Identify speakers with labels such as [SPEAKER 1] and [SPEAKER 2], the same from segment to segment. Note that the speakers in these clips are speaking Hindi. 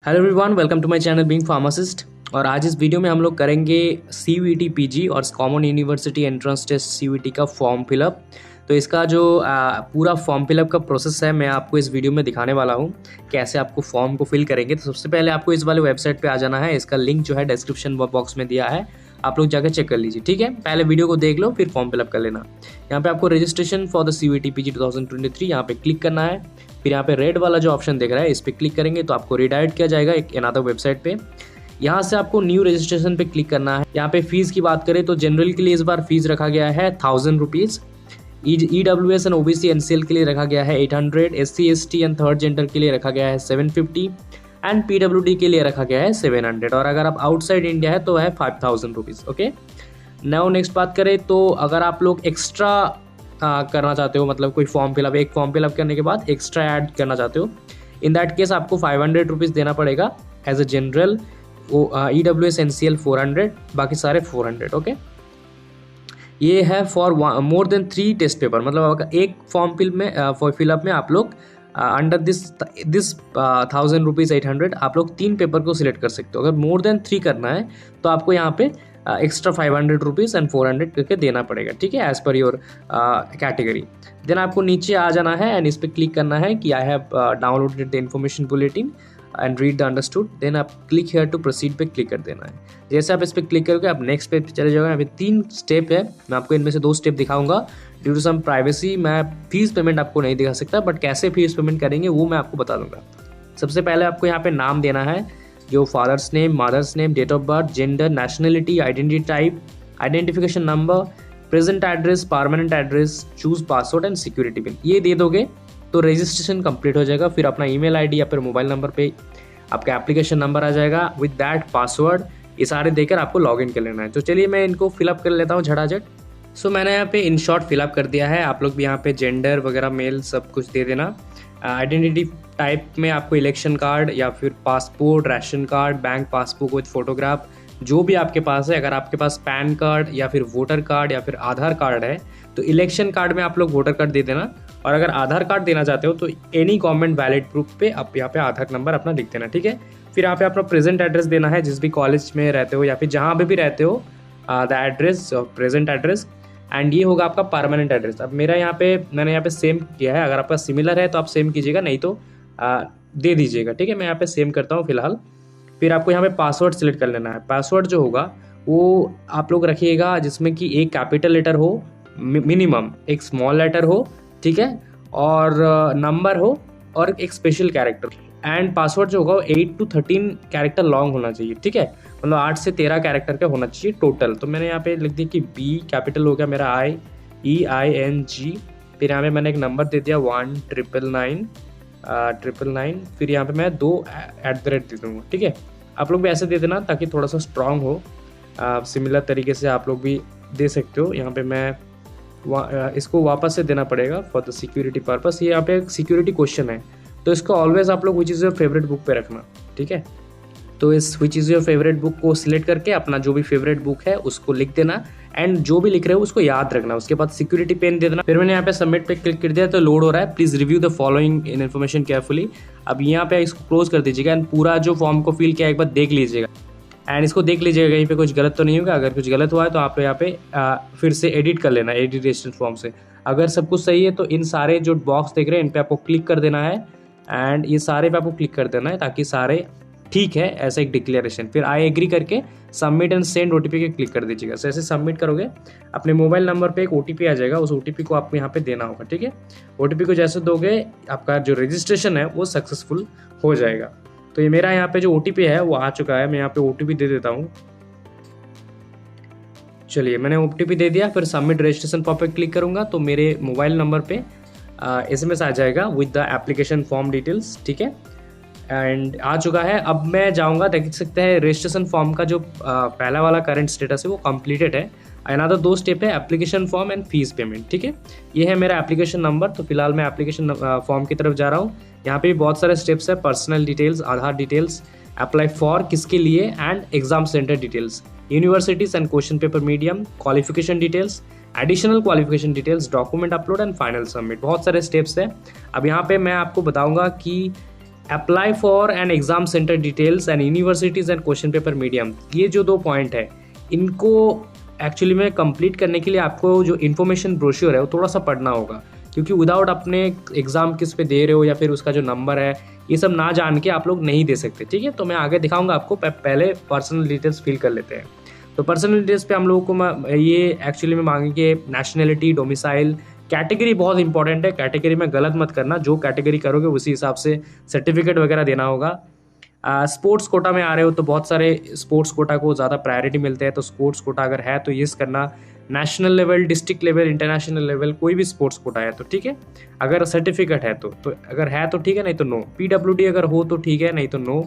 [SPEAKER 1] Hello everyone, welcome to my channel Being Pharmacist. और आज इस वीडियो में हम लोग करेंगे सीयूईटी पीजी और common university entrance test CUET का फॉर्म फिलअप। तो इसका जो पूरा फॉर्म फिलअप का प्रोसेस है मैं आपको इस वीडियो में दिखाने वाला हूँ, कैसे आपको फॉर्म को फिल करेंगे। तो सबसे पहले आपको इस वाले वेबसाइट पे आ जाना है। इसका लिंक जो है डिस्क्रिप्शन बॉक्स में दिया है, आप लोग जाकर चेक कर लीजिए। ठीक है, पहले वीडियो को देख लो फिर फॉर्म फिलअप कर लेना। यहाँ पे आपको registration for the CUET PG 2023 यहाँ पे क्लिक करना है। फिर यहाँ पे रेड वाला जो ऑप्शन दिख रहा है इस पर क्लिक करेंगे तो आपको रिडायरेक्ट किया जाएगा एक अनदर वेबसाइट पे। यहाँ से आपको न्यू रजिस्ट्रेशन पे क्लिक करना है। यहाँ पे फीस की बात करें तो जनरल के लिए इस बार फीस रखा गया है 1000 rupees. EWS and OBC NCL के लिए रखा गया है 800, SC ST and third gender के लिए रखा गया है 750 एंड PWD के लिए रखा गया है 700। और अगर आप आउटसाइड इंडिया है तो है 5000 रुपीज़। ओके, नाउ नेक्स्ट बात करें तो अगर आप लोग एक्स्ट्रा करना चाहते हो, मतलब कोई फॉर्म फिलअप, एक फॉर्म फिलअप करने के बाद एक्स्ट्रा ऐड करना चाहते हो, इन दैट केस आपको 500 रुपीज़ देना पड़ेगा as a general. EWS NCL 400, बाकी सारे 400। ओके, ये है for more than 3 test paper. मतलब अगर एक फॉर्म फिलअप में आप लोग अंडर दिस 1000 रुपीज़ 800 आप लोग 3 पेपर को सिलेक्ट कर सकते हो। अगर मोर देन 3 करना है तो आपको यहाँ पे एक्स्ट्रा 500 रुपीज़ एंड 400 करके देना पड़ेगा। ठीक है, as per your category. Then आपको नीचे आ जाना है एंड इस पर क्लिक करना है कि I have downloaded the information bulletin and read the understood. Then आप क्लिक हेयर टू प्रोसीड पे क्लिक कर देना है। जैसे आप इस पर क्लिक करके आप नेक्स्ट पेज पे चले जाओगे। अभी 3 स्टेप है, मैं आपको इनमें से 2 स्टेप दिखाऊंगा। ड्यू टू सम प्राइवेसी मैं फीस पेमेंट आपको नहीं दिखा सकता, बट कैसे फीस पेमेंट करेंगे वो मैं आपको बता दूंगा। सबसे पहले आपको यहाँ पे नाम देना है, जो father's name, mother's name, date of birth, gender, nationality, identity type, identification number, present address, permanent address, choose password and security pin. ये दे दोगे तो रजिस्ट्रेशन कंप्लीट हो जाएगा। फिर अपना ईमेल आईडी या फिर मोबाइल नंबर पे आपका एप्लीकेशन नंबर आ जाएगा विद दैट पासवर्ड। ये सारे देकर आपको लॉगिन कर लेना है। तो चलिए मैं इनको फिलअप कर लेता हूँ झटाझट। सो मैंने यहाँ पे इन शॉर्ट फिलअप कर दिया है। आप लोग भी यहाँ पे जेंडर वगैरह मेल सब कुछ दे देना। आइडेंटिटी टाइप में आपको इलेक्शन कार्ड या फिर passport, ration card, bank passbook with photograph, जो भी आपके पास है। अगर आपके पास पैन कार्ड या फिर वोटर कार्ड या फिर आधार कार्ड है तो इलेक्शन कार्ड में आप लोग वोटर कार्ड दे देना। और अगर आधार कार्ड देना चाहते हो तो एनी गवर्नमेंट वैलिड प्रूफ पे आप यहाँ पे आधार नंबर अपना लिख देना। ठीक है, फिर यहाँ पे अपना प्रेजेंट एड्रेस देना है, जिस भी कॉलेज में रहते हो या फिर जहाँ भी रहते हो, द एड्रेस और प्रेजेंट एड्रेस। एंड ये होगा आपका परमानेंट एड्रेस। अब मैंने यहाँ पे सेम किया है। अगर आपका सिमिलर है तो आप सेम कीजिएगा, नहीं तो दे दीजिएगा। ठीक है, मैं यहाँ पे सेम करता हूँ फिलहाल। फिर आपको यहाँ पे पासवर्ड सिलेक्ट कर लेना है। पासवर्ड जो होगा वो आप लोग रखिएगा जिसमें कि एक कैपिटल लेटर हो, मिनिमम एक स्मॉल लेटर हो, ठीक है, और नंबर हो और एक स्पेशल कैरेक्टर। एंड पासवर्ड जो होगा वो 8 to 13 कैरेक्टर लॉन्ग होना चाहिए। ठीक है, मतलब 8 से 13 कैरेक्टर का होना चाहिए टोटल। तो मैंने यहाँ पे लिख दिया कि B कैपिटल हो गया मेरा IEING। फिर यहाँ पे मैंने एक नंबर दे दिया 1999। फिर यहाँ पे मैं 2 @ दे दूँगा। ठीक है, आप लोग भी ऐसे दे देना ताकि थोड़ा सा स्ट्रांग हो। सिमिलर तरीके से आप लोग भी दे सकते हो। यहाँ पे मैं इसको वापस से देना पड़ेगा फॉर द सिक्योरिटी पर्पस। ये यहाँ पे एक सिक्योरिटी क्वेश्चन है तो इसको ऑलवेज आप लोग which is your favourite book पे रखना। ठीक है, तो इस which is your favourite book को सिलेक्ट करके अपना जो भी फेवरेट बुक है उसको लिख देना। एंड जो भी लिख रहे हो उसको याद रखना। उसके बाद सिक्योरिटी पिन दे देना। फिर मैंने यहाँ पे सबमिट पे क्लिक कर दिया तो लोड हो रहा है। Please review the following information carefully. अब यहाँ पे इसको क्लोज कर दीजिएगा एंड पूरा जो फॉर्म को फिल किया एक बार देख लीजिएगा एंड इसको देख लीजिएगा कहीं पे कुछ गलत तो नहीं होगा। अगर कुछ गलत हुआ है तो आप यहाँ पे फिर से एडिट कर लेना एडिटेशन फॉर्म से। अगर सब कुछ सही है तो इन सारे जो बॉक्स देख रहे हैं इन पे आपको क्लिक कर देना है एंड ये सारे पे आपको क्लिक कर देना है ताकि सारे ठीक है, ऐसा एक डिक्लेरेशन। फिर आई एग्री करके सबमिट एंड सेंड OTP के क्लिक कर दीजिएगा। जैसे सबमिट करोगे अपने मोबाइल नंबर पे एक OTP आ जाएगा, उस OTP को आपको यहाँ पे देना होगा। ठीक है, OTP को जैसे दोगे आपका जो रजिस्ट्रेशन है वो सक्सेसफुल हो जाएगा। तो ये मेरा यहाँ पे जो OTP है वो आ चुका है। मैं यहाँ पे OTP दे देता हूँ। चलिए मैंने OTP दे दिया। फिर सबमिट रजिस्ट्रेशन फॉर्म पे क्लिक करूँगा तो मेरे मोबाइल नंबर पे SMS आ जाएगा with the application form details. ठीक है, एंड आ चुका है। अब मैं जाऊँगा, देख सकते हैं रजिस्ट्रेशन फॉर्म का जो पहला वाला करंट स्टेटस है वो कंप्लीटेड है। अनदर 2 स्टेप है, application form and fees payment. ठीक है, ये है मेरा एप्लीकेशन नंबर। तो फिलहाल मैं एप्लीकेशन फॉर्म की तरफ जा रहा हूँ। यहाँ पे भी बहुत सारे स्टेप्स है, personal details, Aadhaar details, apply for किसके लिए and exam centre details, universities and question paper medium, qualification details, additional qualification details, document upload and final submit. बहुत सारे स्टेप्स है। अब यहाँ पे मैं आपको बताऊंगा कि apply for an exam centre details and universities and question paper medium, ये जो 2 पॉइंट है इनको एक्चुअली में कंप्लीट करने के लिए आपको जो इन्फॉर्मेशन ब्रोश्योर है वो थोड़ा सा पढ़ना होगा, क्योंकि विदाउट अपने एग्ज़ाम किस पे दे रहे हो या फिर उसका जो नंबर है ये सब ना जान के आप लोग नहीं दे सकते, ठीक है। तो मैं आगे दिखाऊंगा आपको, पहले पर्सनल डिटेल्स फिल कर लेते हैं। तो पर्सनल डिटेल्स पे हम लोगों को ये एक्चुअली में मांगेंगे नेशनलिटी, डोमिसाइल, कैटेगरी बहुत इंपॉर्टेंट है, कैटेगरी में गलत मत करना, जो कैटेगरी करोगे उसी हिसाब से सर्टिफिकेट वगैरह देना होगा। स्पोर्ट्स कोटा में आ रहे हो तो बहुत सारे स्पोर्ट्स कोटा को ज़्यादा प्रायोरिटी मिलते हैं, तो स्पोर्ट्स कोटा अगर है तो यस करना। National level, district level, international level, कोई भी स्पोर्ट्स कोटा है तो ठीक है, अगर सर्टिफिकेट है तो अगर है तो ठीक है, नहीं तो नो। PWD अगर हो तो ठीक है, नहीं तो नो।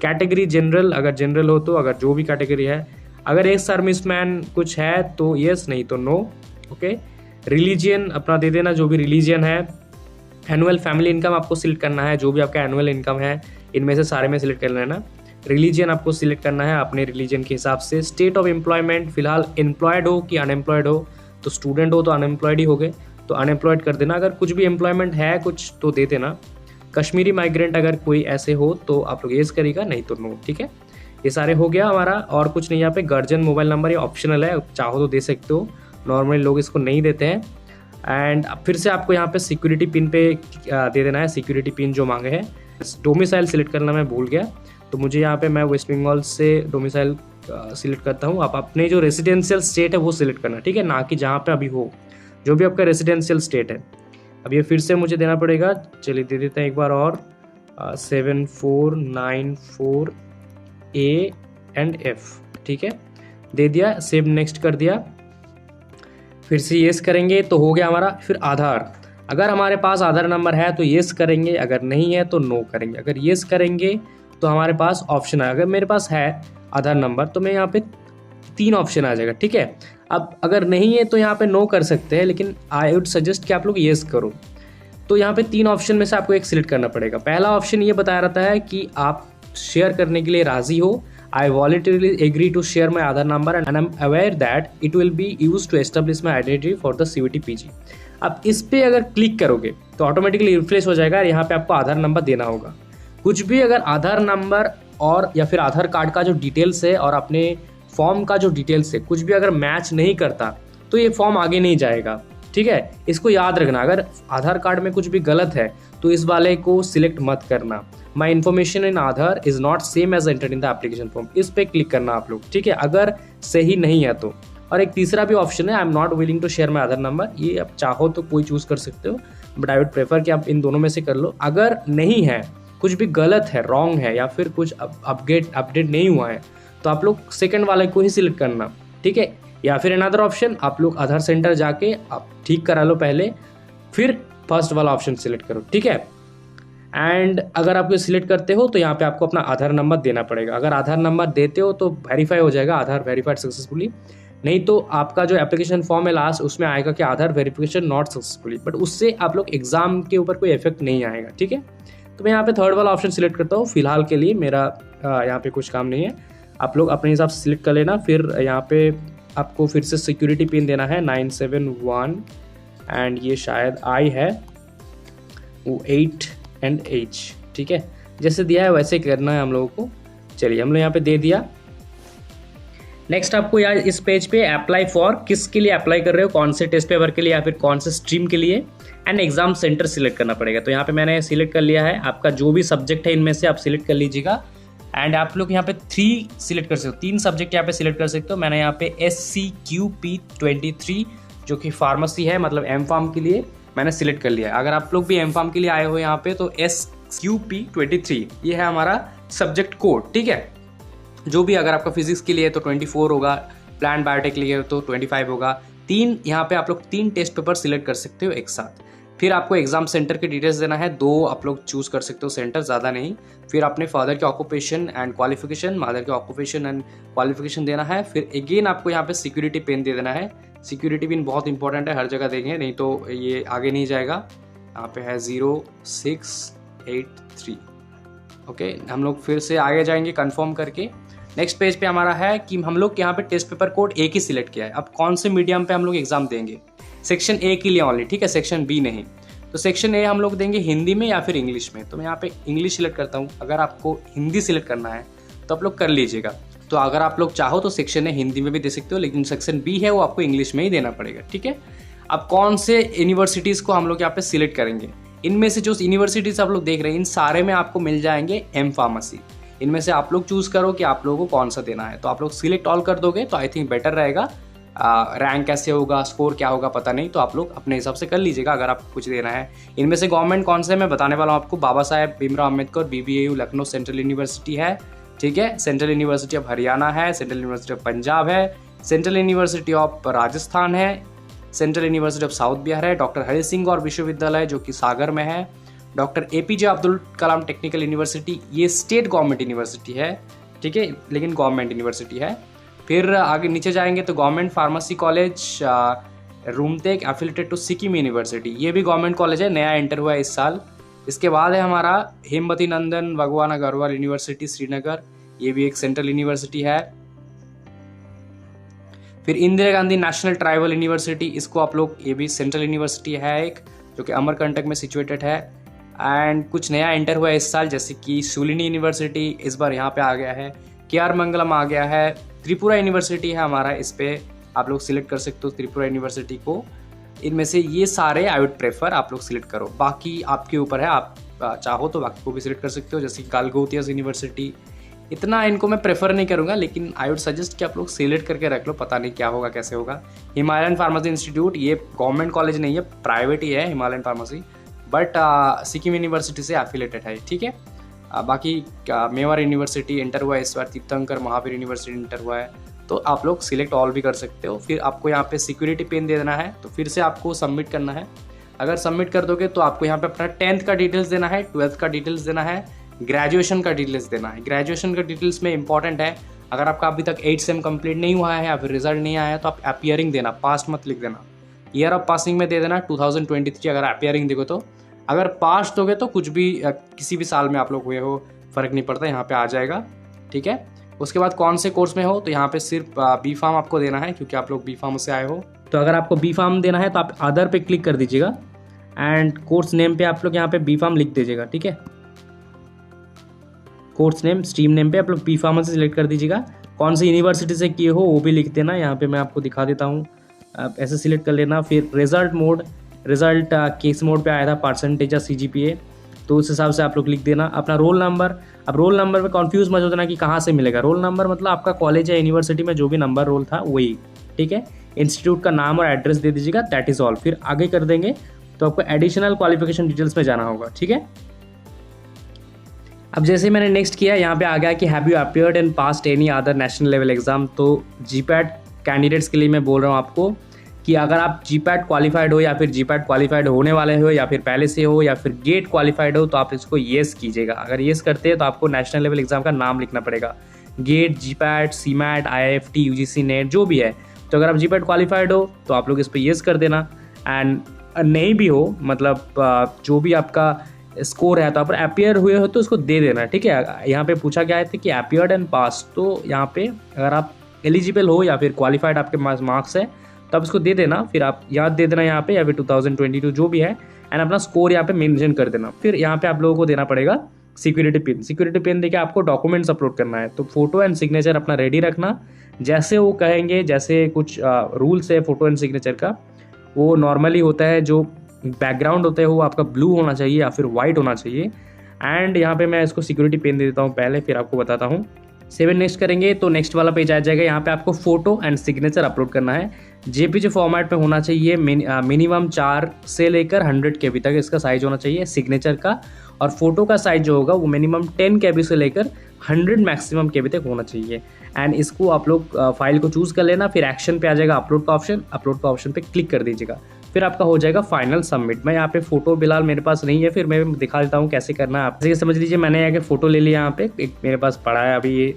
[SPEAKER 1] कैटेगरी जनरल, अगर जनरल हो तो, अगर जो भी कैटेगरी है, अगर एक सर्विसमैन कुछ है तो यस, नहीं तो नो। ओके, रिलीजियन अपना दे देना, जो भी रिलीजियन है। एनुअल फैमिली इनकम आपको सिलेक्ट करना है, जो भी आपका एनुअल इनकम है इनमें से सारे में सिलेक्ट कर लेना। रिलीजन आपको सिलेक्ट करना है अपने रिलीजन के हिसाब से। स्टेट ऑफ एम्प्लॉयमेंट, फिलहाल एम्प्लॉयड हो कि अनएम्प्लॉयड हो, तो स्टूडेंट हो तो अनएम्प्लॉयड ही हो गए, तो अनएम्प्लॉयड कर देना। अगर कुछ भी एम्प्लॉयमेंट है कुछ तो दे देना। कश्मीरी माइग्रेंट अगर कोई ऐसे हो तो आप लोग येस करेगा, नहीं तो नो, ठीक है। ये सारे हो गया हमारा, और कुछ नहीं। यहाँ पे गार्जियन मोबाइल नंबर ये ऑप्शनल है, चाहो तो दे सकते हो, नॉर्मली लोग इसको नहीं देते हैं। एंड फिर से आपको यहाँ पे सिक्योरिटी पिन पे दे देना है, सिक्योरिटी पिन जो मांगे हैं। डोमिसाइल सिलेक्ट करना मैं भूल गया, तो मुझे यहाँ पे मैं वेस्ट बंगाल से डोमिसाइल सिलेक्ट करता हूँ। आप अपने जो रेसिडेंशियल स्टेट है वो सिलेक्ट करना, ठीक है, ना कि जहाँ पे अभी हो, जो भी आपका रेसिडेंशियल स्टेट है। अब ये फिर से मुझे देना पड़ेगा, चलिए दे देते हैं एक बार और, 7494 A एंड F, ठीक है, दे दिया, सेव नेक्स्ट कर दिया। फिर से येस करेंगे तो हो गया हमारा। फिर आधार, अगर हमारे पास आधार नंबर है तो येस करेंगे, अगर नहीं है तो नो करेंगे। अगर येस करेंगे तो हमारे पास ऑप्शन है, अगर मेरे पास है आधार नंबर तो मैं यहाँ पे 3 ऑप्शन आ जाएगा, ठीक है। अब अगर नहीं है तो यहाँ पे नो कर सकते हैं, लेकिन आई वुड सजेस्ट कि आप लोग येस करो। तो यहाँ पे 3 ऑप्शन में से आपको एक सिलेक्ट करना पड़ेगा। पहला ऑप्शन ये बताया रहता है कि आप शेयर करने के लिए राजी हो, I voluntarily agree to share my Aadhaar number and I'm aware that it will be used to establish my identity for the CVT PG। अब इस पे अगर क्लिक करोगे तो ऑटोमेटिकली रिफ्रेश हो जाएगा और यहाँ पे आपको आधार नंबर देना होगा। कुछ भी अगर आधार नंबर और या फिर आधार कार्ड का जो डिटेल्स है और अपने फॉर्म का जो डिटेल्स है कुछ भी अगर मैच नहीं करता तो ये फॉर्म आगे नहीं जाएगा, ठीक है। इसको याद रखना, अगर आधार कार्ड में कुछ भी गलत है तो इस वाले को सिलेक्ट मत करना। My information in Aadhaar is not same as entered in the application form, इस पे क्लिक करना आप लोग, ठीक है, अगर सही नहीं है तो। और एक तीसरा भी ऑप्शन है, I am not willing to share my Aadhaar number, ये आप चाहो तो कोई चूज कर सकते हो, बट आई वुड प्रेफर कि आप इन दोनों में से कर लो। अगर नहीं है, कुछ भी गलत है, रॉन्ग है, या फिर कुछ अपडेट नहीं हुआ है तो आप लोग सेकंड वाले को ही सिलेक्ट करना, ठीक है। या फिर अनदर ऑप्शन, आप लोग आधार सेंटर जाके आप ठीक करा लो पहले, फिर फर्स्ट वाला ऑप्शन सिलेक्ट करो, ठीक है। एंड अगर आप ये सिलेक्ट करते हो तो यहाँ पे आपको अपना आधार नंबर देना पड़ेगा। अगर आधार नंबर देते हो तो वेरीफाई हो जाएगा, आधार वेरीफाइड सक्सेसफुली। नहीं तो आपका जो एप्लीकेशन फॉर्म है लास्ट उसमें आएगा कि आधार वेरिफिकेशन नॉट सक्सेसफुली, बट उससे आप लोग एग्जाम के ऊपर कोई इफेक्ट नहीं आएगा, ठीक है। तो मैं यहाँ पे थर्ड वाला ऑप्शन सिलेक्ट करता हूँ, फिलहाल के लिए मेरा यहाँ पे कुछ काम नहीं है, आप लोग अपने हिसाब से सिलेक्ट कर लेना। फिर यहाँ पे आपको फिर से सिक्योरिटी पिन देना है 971 एंड ये शायद आई है वो 8 एंड H, ठीक है, जैसे दिया है वैसे करना है हम लोगों को। चलिए हम लोग यहाँ पे दे दिया। नेक्स्ट आपको यार इस पेज पे अप्लाई फॉर, किसके लिए अप्लाई कर रहे हो, कौन से टेस्ट पेपर के लिए या फिर कौन से स्ट्रीम के लिए, एंड एग्जाम सेंटर सिलेक्ट करना पड़ेगा। तो यहाँ पे मैंने सिलेक्ट कर लिया है, आपका जो भी सब्जेक्ट है इनमें से आप सिलेक्ट कर लीजिएगा। एंड आप लोग यहाँ पे 3 सिलेक्ट कर सकते हो, 3 सब्जेक्ट यहाँ पे सिलेक्ट कर सकते हो। मैंने यहाँ पे SCQP23 जो कि फार्मेसी है, मतलब M.Pharm के लिए मैंने सिलेक्ट कर लिया है। अगर आप लोग भी M.Pharm के लिए आए हो यहाँ पे तो SQP23 ये है हमारा सब्जेक्ट कोड, ठीक है। जो भी अगर आपका फिजिक्स के लिए तो 24 होगा, प्लांट बायोटेक के लिए तो 25 होगा। 3 यहाँ पे आप लोग 3 टेस्ट पेपर सिलेक्ट कर सकते हो एक साथ। फिर आपको एग्जाम सेंटर के डिटेल्स देना है, 2 आप लोग चूज कर सकते हो सेंटर, ज़्यादा नहीं। फिर अपने फादर के ऑक्यूपेशन एंड क्वालिफिकेशन, मदर के ऑक्यूपेशन एंड क्वालिफिकेशन देना है। फिर अगेन आपको यहाँ पे सिक्योरिटी पिन दे देना है। सिक्योरिटी पिन बहुत इंपॉर्टेंट है, हर जगह देंगे नहीं तो ये आगे नहीं जाएगा। यहाँ पे है 0683, ओके। हम लोग फिर से आगे जाएंगे कंफर्म करके। नेक्स्ट पेज पे हमारा है कि हम लोग यहाँ पे टेस्ट पेपर कोड एक ही सिलेक्ट किया है। अब कौन से मीडियम पे हम लोग एग्जाम देंगे, सेक्शन ए के लिए ओनली, ठीक है, सेक्शन बी नहीं। तो सेक्शन ए हम लोग देंगे हिंदी में या फिर इंग्लिश में। तो मैं यहाँ पे इंग्लिश सिलेक्ट करता हूँ। अगर आपको हिंदी सिलेक्ट करना है तो आप लोग कर लीजिएगा। तो अगर आप लोग चाहो तो सेक्शन ए हिंदी में भी दे सकते हो, लेकिन सेक्शन बी है वो आपको इंग्लिश में ही देना पड़ेगा, ठीक है। अब कौन से यूनिवर्सिटीज़ को हम लोग यहाँ पे सिलेक्ट करेंगे, इनमें से जो यूनिवर्सिटीज़ आप लोग देख रहे हैं इन सारे में आपको मिल जाएंगे एम फार्मेसी। इनमें से आप लोग चूज़ करो कि आप लोगों को कौन सा देना है। तो आप लोग सिलेक्ट ऑल कर दोगे तो आई थिंक बेटर रहेगा। रैंक कैसे होगा, स्कोर क्या होगा पता नहीं, तो आप लोग अपने हिसाब से कर लीजिएगा अगर आपको कुछ देना है। इनमें से गवर्नमेंट कौन से मैं बताने वाला हूँ आपको। Baba Saheb Bhimrao Ambedkar BBAU Lucknow central university है, ठीक है। सेंट्रल यूनिवर्सिटी ऑफ हरियाणा है, सेंट्रल यूनिवर्सिटी ऑफ पंजाब है, सेंट्रल यूनिवर्सिटी ऑफ राजस्थान है, central university of south Bihar है, डॉक्टर हरि सिंह गौर विश्वविद्यालय जो कि सागर में है, doctor APJ Abdul Kalam technical university, ये स्टेट गवर्नमेंट यूनिवर्सिटी है, ठीक है, लेकिन गवर्नमेंट यूनिवर्सिटी है। फिर आगे नीचे जाएंगे तो government pharmacy college Rumtek affiliated to Sikkim university, ये भी गवर्नमेंट कॉलेज है, नया एंटर हुआ है इस साल। इसके बाद है हमारा हेमवती नंदन भगवान अग्रवाल यूनिवर्सिटी श्रीनगर, ये भी एक सेंट्रल यूनिवर्सिटी है। फिर Indira Gandhi national tribal university, इसको आप लोग, ये भी सेंट्रल यूनिवर्सिटी है एक, जो कि अमरकंटक में सिचुएटेड है। एंड कुछ नया एंटर हुआ है इस साल, जैसे कि शूलिनी यूनिवर्सिटी इस बार यहाँ पे आ गया है, KR मंगलम आ गया है, त्रिपुरा यूनिवर्सिटी है हमारा, इस पर आप लोग सिलेक्ट कर सकते हो त्रिपुरा यूनिवर्सिटी को। इनमें से ये सारे आई वुड प्रेफर आप लोग सिलेक्ट करो, बाकी आपके ऊपर है, आप चाहो तो बाकी को भी सिलेक्ट कर सकते हो, जैसे कि गालगोटियास यूनिवर्सिटी। इतना इनको मैं प्रेफर नहीं करूँगा, लेकिन आई वुड सजेस्ट कि आप लोग सिलेक्ट करके रख लो, पता नहीं क्या होगा कैसे होगा। हिमालयन फार्मेसी इंस्टीट्यूट, ये गवर्नमेंट कॉलेज नहीं है, प्राइवेट ही है Himalayan pharmacy, but Sikkim university से एफिलेटेड है, ठीक है। बाकी मेवाड़ यूनिवर्सिटी एंटर हुआ है इस बार, तीर्थंकर महावीर यूनिवर्सिटी एंटर हुआ है, तो आप लोग सिलेक्ट ऑल भी कर सकते हो। फिर आपको यहाँ पे सिक्योरिटी पिन दे देना है, तो फिर से आपको सबमिट करना है। अगर सबमिट कर दोगे तो आपको यहाँ पे अपना 10th का डिटेल्स देना है, 12th का डिटेल्स देना है, ग्रेजुएशन का डिटेल्स देना है। ग्रेजुएशन का डिटेल्स में इंपॉर्टेंट है, अगर आपका अभी तक 8 सेम कंप्लीट नहीं हुआ है या फिर रिजल्ट नहीं आया है तो आप अपीयरिंग देना, पास्ट मत लिख देना, ईयर ऑफ पासिंग में दे देना 2023 अगर अपीयरिंग देखो तो। अगर पास दोगे तो कुछ भी किसी भी साल में आप लोग हुए हो फ़र्क नहीं पड़ता, यहाँ पे आ जाएगा, ठीक है। उसके बाद कौन से कोर्स में हो, तो यहाँ पे सिर्फ B फार्म आपको देना है, क्योंकि आप लोग B फार्म से आए हो। तो अगर आपको B फार्म देना है तो आप अदर पे क्लिक कर दीजिएगा एंड कोर्स नेम पे आप लोग यहाँ पे B फार्म लिख दीजिएगा, ठीक है। कोर्स नेम, स्ट्रीम नेम पे आप लोग B फार्म से सिलेक्ट कर दीजिएगा। कौन सी यूनिवर्सिटी से किए हो वो भी लिख देना, यहाँ पे मैं आपको दिखा देता हूँ, आप ऐसे सिलेक्ट कर लेना। फिर रिजल्ट मोड, रिजल्ट किस मोड पे आया था, परसेंटेज या CGPA, तो उस हिसाब से आप लोग लिख देना। अपना रोल नंबर, अब रोल नंबर में कन्फ्यूज मत हो जाना कि कहाँ से मिलेगा। रोल नंबर मतलब आपका कॉलेज या यूनिवर्सिटी में जो भी नंबर रोल था वही, ठीक है। इंस्टीट्यूट का नाम और एड्रेस दे दीजिएगा, दैट इज़ ऑल। फिर आगे कर देंगे तो आपको एडिशनल क्वालिफिकेशन डिटेल्स में जाना होगा, ठीक है। अब जैसे मैंने नेक्स्ट किया, यहाँ पे आ गया कि have you appeared and passed any other national level exam. तो GPAT कैंडिडेट्स के लिए मैं बोल रहा हूँ आपको कि अगर आप GPAT क्वालिफाइड हो या फिर GPAT क्वालिफाइड होने वाले हो या फिर पहले से हो या फिर गेट क्वालिफाइड हो, तो आप इसको येस कीजिएगा। अगर येस करते हैं तो आपको नेशनल लेवल एग्जाम का नाम लिखना पड़ेगा, GATE, GPAT, CMAT, IIFT, UGC, NET जो भी है। तो अगर आप GPAT क्वालिफाइड हो तो आप लोग इस पर येस कर देना, एंड नहीं भी हो, मतलब जो भी आपका स्कोर है तो आप अपियर हुए हो तो उसको दे देना, ठीक है। यहाँ पे पूछा गया है कि अपियर्ड एंड पास, तो यहाँ पे अगर आप एलिजिबल हो या फिर क्वालिफाइड आपके पास मार्क्स है तो आप इसको दे देना। फिर आप याद दे देना यहाँ पे, या फिर 2022 जो भी है, एंड अपना स्कोर यहाँ पे मेंशन कर देना। फिर यहाँ पे आप लोगों को देना पड़ेगा सिक्योरिटी पिन। सिक्योरिटी पिन देके आपको डॉक्यूमेंट्स अपलोड करना है, तो फोटो एंड सिग्नेचर अपना रेडी रखना, जैसे वो कहेंगे, जैसे कुछ रूल्स है फोटो एंड सिग्नेचर का, वो नॉर्मली होता है जो बैकग्राउंड होता है वो आपका ब्लू होना चाहिए या फिर वाइट होना चाहिए। एंड यहाँ पे मैं इसको सिक्योरिटी पिन दे देता हूँ पहले, फिर आपको बताता हूँ। 7 नेक्स्ट करेंगे तो नेक्स्ट वाला पेज आ जाएगा। यहाँ पे आपको फोटो एंड सिग्नेचर अपलोड करना है, JPG फॉर्मेट में होना चाहिए, मिनिमम 4 से लेकर 100 KB तक इसका साइज होना चाहिए सिग्नेचर का, और फोटो का साइज जो होगा वो मिनिमम 10 KB से लेकर 100 मैक्सिमम KB तक होना चाहिए। एंड इसको आप लोग फाइल को चूज़ कर लेना, फिर एक्शन पे आ जाएगा अपलोड का ऑप्शन, अपलोड का ऑप्शन पे क्लिक कर दीजिएगा, फिर आपका हो जाएगा फाइनल सबमिट। मैं यहाँ पे फोटो फिलहाल मेरे पास नहीं है, फिर मैं दिखा देता हूँ कैसे करना है। आप जैसे समझ लीजिए मैंने यहाँ के फ़ोटो ले लिया, यहाँ पे एक मेरे पास पड़ा है अभी, ये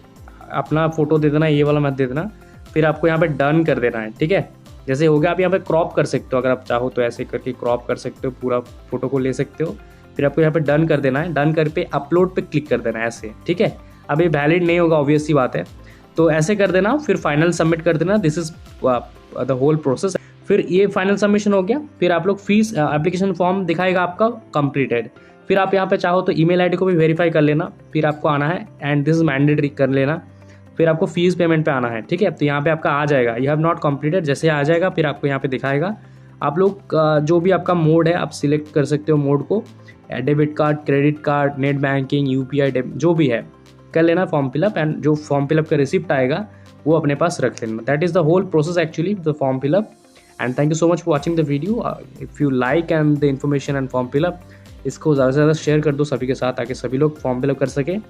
[SPEAKER 1] अपना फ़ोटो दे देना, ये वाला मत दे देना। फिर आपको यहाँ पे डन कर देना है, ठीक है। जैसे हो गया, आप यहाँ पे क्रॉप कर सकते हो, अगर आप चाहो तो ऐसे करके क्रॉप कर सकते हो, पूरा फोटो को ले सकते हो। फिर आपको यहाँ पे डन कर देना है, डन कर पे अपलोड पे क्लिक कर देना है ऐसे, ठीक है। अब ये वैलिड नहीं होगा, ऑब्वियस सी बात है, तो ऐसे कर देना, फिर फाइनल सबमिट कर देना। This is the whole process. फिर ये फाइनल सबमिशन हो गया। फिर आप लोग फीस एप्लीकेशन फॉर्म दिखाएगा आपका कंप्लीटेड। फिर आप यहाँ पे चाहो तो ईमेल आईडी को भी वेरीफाई कर लेना। फिर आपको आना है एंड दिस इज मैंडेटरी कर लेना। फिर आपको फीस पेमेंट पे आना है, ठीक है। तो यहाँ पे आपका आ जाएगा यू हैव नॉट कंप्लीटेड, जैसे आ जाएगा फिर आपको यहाँ पे दिखाएगा। आप लोग जो भी आपका मोड है आप सिलेक्ट कर सकते हो मोड को, debit card, credit card, net banking, UPI जो भी है कर लेना फॉर्म फिलअप। एंड जो फॉर्म फिलअप का रिसिप्ट आएगा वो अपने पास रख लेना। That is the whole process actually the form fill up. And thank you so much for watching the video. If you like and the information and form fill up, इसको ज़्यादा से ज़्यादा शेयर कर दो सभी के साथ ताकि सभी लोग फॉर्म फिलअप कर सकें।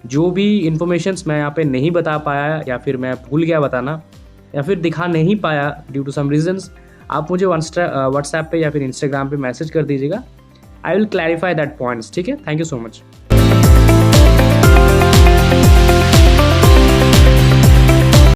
[SPEAKER 1] जो भी इन्फॉर्मेशंस मैं यहाँ पे नहीं बता पाया या फिर मैं भूल गया बताना या फिर दिखा नहीं पाया ड्यू टू सम रीजंस, आप मुझे व्हाट्सएप पे या फिर इंस्टाग्राम पे मैसेज कर दीजिएगा। I will clarify that points, ठीक है। Thank you so much.